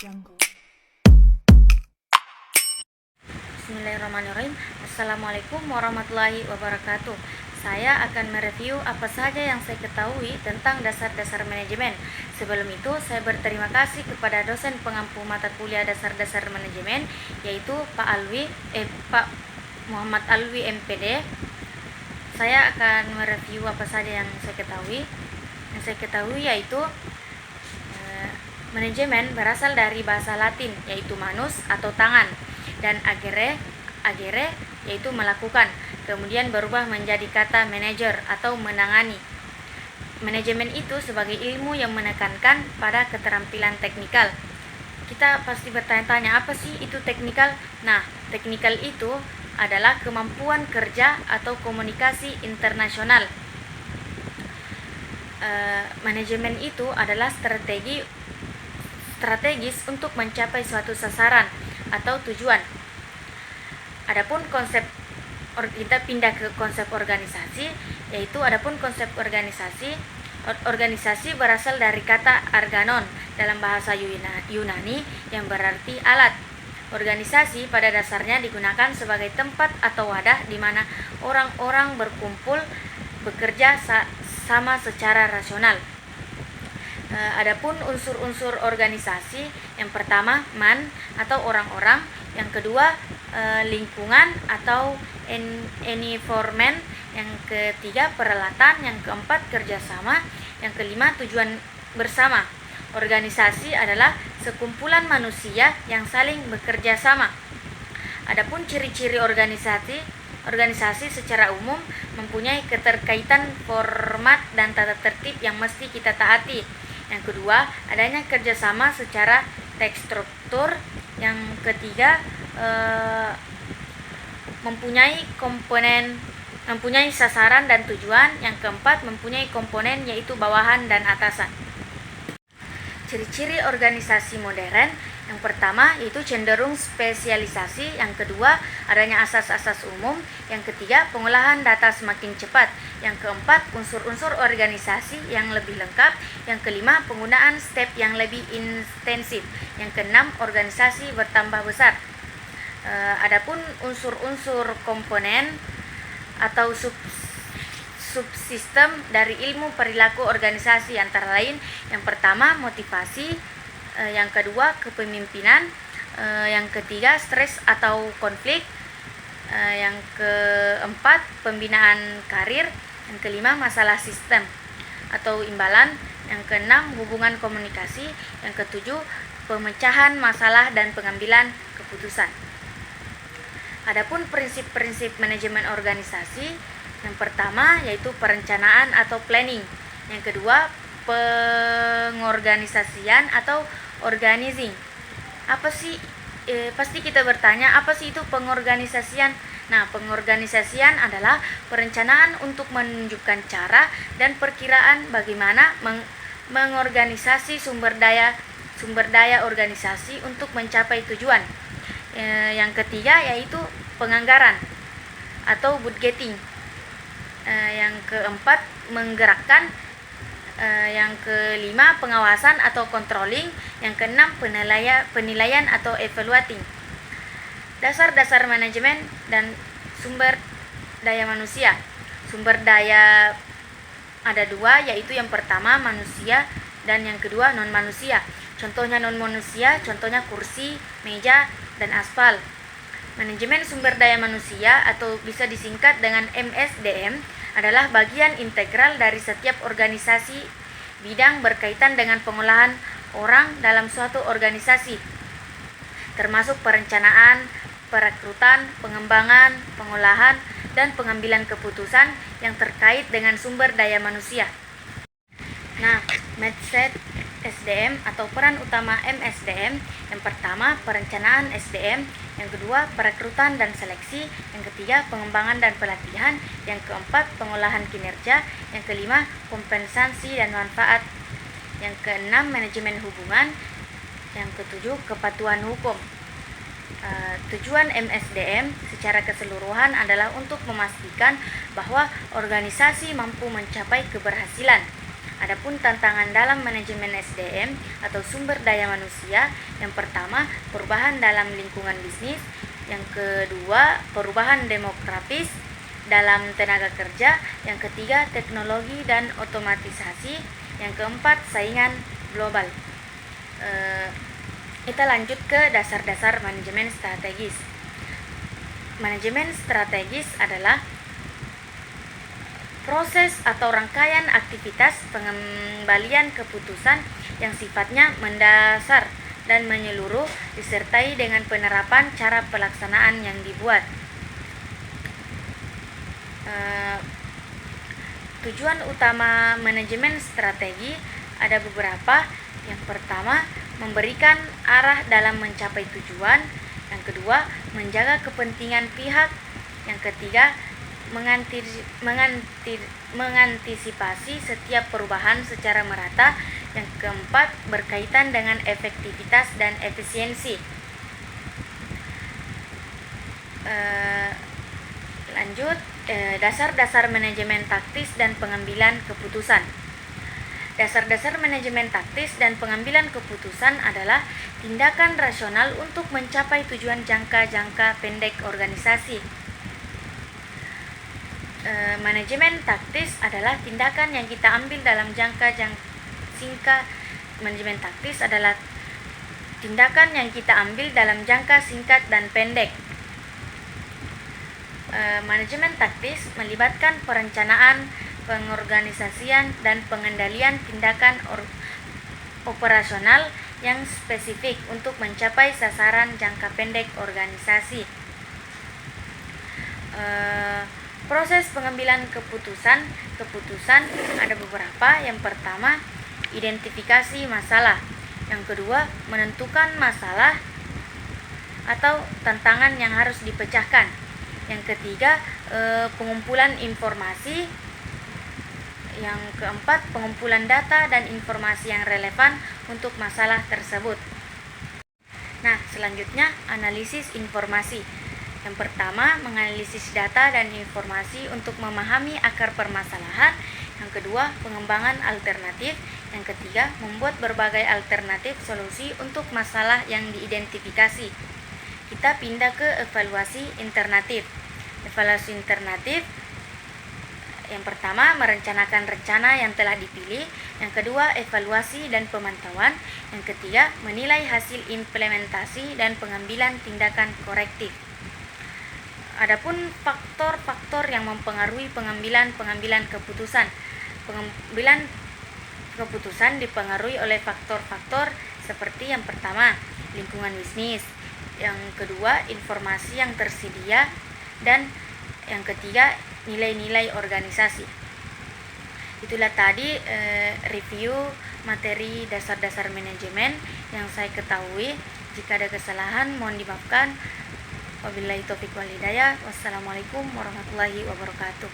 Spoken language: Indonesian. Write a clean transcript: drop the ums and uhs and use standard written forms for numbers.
Bismillahirrahmanirrahim. Assalamualaikum warahmatullahi wabarakatuh. Saya akan mereview apa saja yang saya ketahui tentang dasar-dasar manajemen. Sebelum itu, saya berterima kasih kepada dosen pengampu mata kuliah dasar-dasar manajemen, yaitu Pak Muhammad Alwi MPD. Saya akan mereview apa saja yang saya ketahui. Yang saya ketahui yaitu manajemen berasal dari bahasa Latin, yaitu manus atau tangan, dan agere yaitu melakukan, kemudian berubah menjadi kata manager atau menangani. Manajemen itu sebagai ilmu yang menekankan pada keterampilan teknikal. Kita pasti bertanya-tanya, apa sih itu teknikal? Nah, teknikal itu adalah kemampuan kerja atau komunikasi internasional. Manajemen itu adalah strategis untuk mencapai suatu sasaran atau tujuan. Adapun kita pindah ke konsep organisasi, yaitu organisasi berasal dari kata arganon dalam bahasa Yunani yang berarti alat. Organisasi pada dasarnya digunakan sebagai tempat atau wadah di mana orang-orang berkumpul bekerja sama secara rasional. Adapun unsur-unsur organisasi, yang pertama man atau orang-orang, yang kedua lingkungan atau environment, yang ketiga peralatan, yang keempat kerjasama, yang kelima tujuan bersama. Organisasi adalah sekumpulan manusia yang saling bekerja sama. Adapun ciri-ciri organisasi secara umum mempunyai keterkaitan format dan tata tertib yang mesti kita taati. Yang kedua, adanya kerjasama secara terstruktur. Yang ketiga, mempunyai sasaran dan tujuan. Yang keempat, mempunyai komponen yaitu bawahan dan atasan. Ciri-ciri organisasi modern, yang pertama yaitu cenderung spesialisasi, yang kedua adanya asas-asas umum, yang ketiga pengolahan data semakin cepat, yang keempat unsur-unsur organisasi yang lebih lengkap, yang kelima penggunaan step yang lebih intensif, yang keenam organisasi bertambah besar. Adapun unsur-unsur komponen atau subsistem dari ilmu perilaku organisasi antara lain, yang pertama motivasi, yang kedua kepemimpinan, yang ketiga stres atau konflik, yang keempat pembinaan karir, yang kelima masalah sistem atau imbalan, yang keenam hubungan komunikasi, yang ketujuh pemecahan masalah dan pengambilan keputusan. Adapun prinsip-prinsip manajemen organisasi, yang pertama yaitu perencanaan atau planning, yang kedua pengorganisasian atau organizing. Apa sih? Pasti kita bertanya, apa sih itu pengorganisasian? Nah, pengorganisasian adalah perencanaan untuk menunjukkan cara dan perkiraan bagaimana mengorganisasi sumber daya organisasi untuk mencapai tujuan. Yang ketiga yaitu penganggaran atau budgeting. Yang keempat menggerakkan, yang kelima pengawasan atau controlling, yang keenam penilaian atau evaluating. Dasar-dasar manajemen dan sumber daya manusia. Sumber daya ada dua, yaitu yang pertama manusia dan yang kedua non manusia. Contohnya non manusia, contohnya kursi, meja, dan aspal. Manajemen sumber daya manusia atau bisa disingkat dengan MSDM adalah bagian integral dari setiap organisasi bidang berkaitan dengan pengolahan orang dalam suatu organisasi, termasuk perencanaan, perekrutan, pengembangan, pengolahan, dan pengambilan keputusan yang terkait dengan sumber daya manusia. Nah, mindset SDM atau peran utama MSDM, yang pertama perencanaan SDM, yang kedua perekrutan dan seleksi, yang ketiga pengembangan dan pelatihan, yang keempat pengolahan kinerja, yang kelima kompensasi dan manfaat, yang keenam manajemen hubungan, yang ketujuh kepatuhan hukum. Tujuan MSDM secara keseluruhan adalah untuk memastikan bahwa organisasi mampu mencapai keberhasilan. Adapun tantangan dalam manajemen SDM atau sumber daya manusia, yang pertama perubahan dalam lingkungan bisnis, yang kedua perubahan demografis dalam tenaga kerja, yang ketiga teknologi dan otomatisasi, yang keempat saingan global. Kita lanjut ke dasar-dasar manajemen strategis. Manajemen strategis adalah proses atau rangkaian aktivitas pengembalian keputusan yang sifatnya mendasar dan menyeluruh disertai dengan penerapan cara pelaksanaan yang dibuat. Tujuan utama manajemen strategi ada beberapa. Yang pertama, memberikan arah dalam mencapai tujuan. Yang kedua, menjaga kepentingan pihak. Yang ketiga, mengantisipasi setiap perubahan secara merata. Yang keempat, berkaitan dengan efektivitas dan efisiensi. Lanjut, dasar-dasar manajemen taktis dan pengambilan keputusan. Dasar-dasar manajemen taktis dan pengambilan keputusan adalah tindakan rasional untuk mencapai tujuan jangka pendek organisasi. Manajemen taktis adalah tindakan yang kita ambil dalam jangka singkat. Manajemen taktis adalah tindakan yang kita ambil dalam jangka singkat dan pendek. Manajemen taktis melibatkan perencanaan, pengorganisasian, dan pengendalian tindakan operasional yang spesifik untuk mencapai sasaran jangka pendek organisasi. Proses pengambilan keputusan ada beberapa. Yang pertama, identifikasi masalah. Yang kedua, menentukan masalah atau tantangan yang harus dipecahkan. Yang ketiga, pengumpulan informasi. Yang keempat, pengumpulan data dan informasi yang relevan untuk masalah tersebut. Nah, selanjutnya analisis informasi. Yang pertama, menganalisis data dan informasi untuk memahami akar permasalahan. Yang kedua, pengembangan alternatif. Yang ketiga, membuat berbagai alternatif solusi untuk masalah yang diidentifikasi. Kita pindah ke evaluasi alternatif. Evaluasi alternatif, yang pertama, merencanakan rencana yang telah dipilih. Yang kedua, evaluasi dan pemantauan. Yang ketiga, menilai hasil implementasi dan pengambilan tindakan korektif. Adapun faktor-faktor yang mempengaruhi pengambilan keputusan. Pengambilan keputusan dipengaruhi oleh faktor-faktor seperti yang pertama, lingkungan bisnis. Yang kedua, informasi yang tersedia. Dan yang ketiga, nilai-nilai organisasi. Itulah tadi review materi dasar-dasar manajemen yang saya ketahui. Jika ada kesalahan mohon dimaafkan. Wabillahi taufiq wal hidayah. Wassalamualaikum warahmatullahi wabarakatuh.